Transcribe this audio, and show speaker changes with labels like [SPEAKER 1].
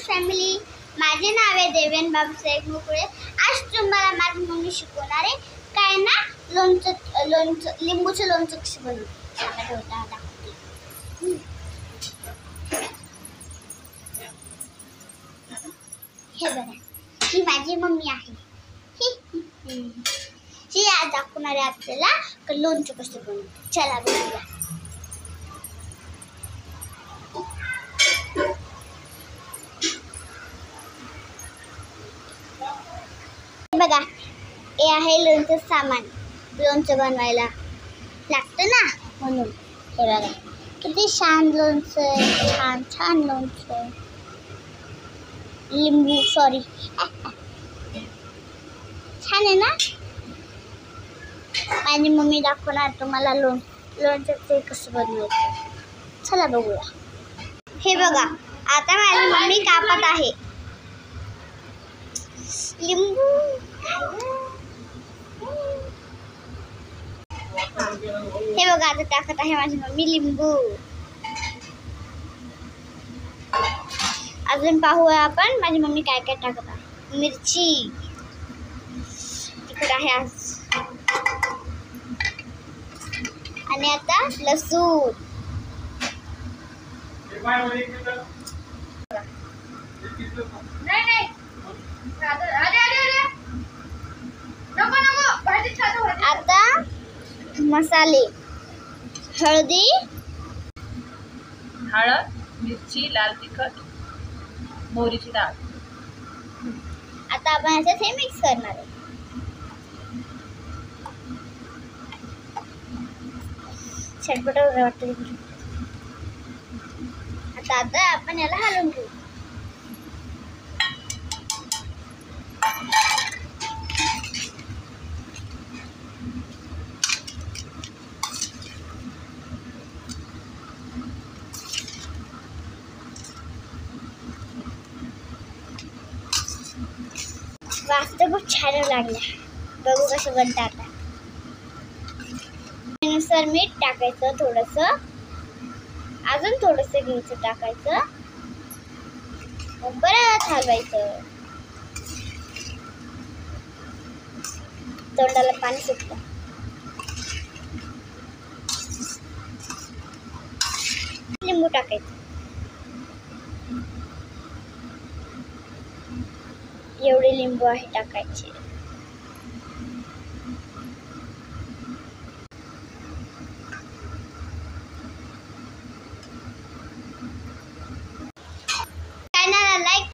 [SPEAKER 1] Family, माझे नाव आहे देवेन बाबासाहेब मुकुळे। आज तुम्हाला माझी मम्मी शिकवणार आहे काय ना लिंबूचं लोणचं कसं बनवतात। हे बघा, ही माझी मम्मी आहे। ही आज दाखवणार आहे आपल्याला लोणचं कसं बनवतात। चला बघूया। बघा, हे आहे लोणचं सामान। लोणचं बनवायला लागतं ना, म्हणून हे बघा किती छान लोणचं, छान लोणचं। लिंबू सॉरी छान आहे ना। माझी मम्मी दाखवणार तुम्हाला लोणचं ते कसं बनवायचं। चला बघूया। हे बघा, आता माझी मम्मी कापत आहे लिंबू। हे बघा, आता टाकत आहे माझी मम्मी लिंबू। अजून पाहूया आपण माझी मम्मी काय काय टाकत आहे। मिरची, तिखट आहे आज, आणि आता लसूण। आता मसाले, हळदी,
[SPEAKER 2] हळद, मिरची, लाल तिखट, मोहरीची डाळ।
[SPEAKER 1] आता आपण याच्यात हे मिक्स करणार आहे। छटपट वाटतं। आता आपण याला हलवून घेऊ। वास तर खूप छान लागला। बघू कसं बनतं आता। त्यानुसार मीठ टाकायचं थोडंसं, अजून थोडंसं घ्यायचं टाकायचं, परत हलवायचं। तोंडाला पाणी सुटतं। लिंबू टाकायचं, एवढे लिंबू आहे टाकायचे।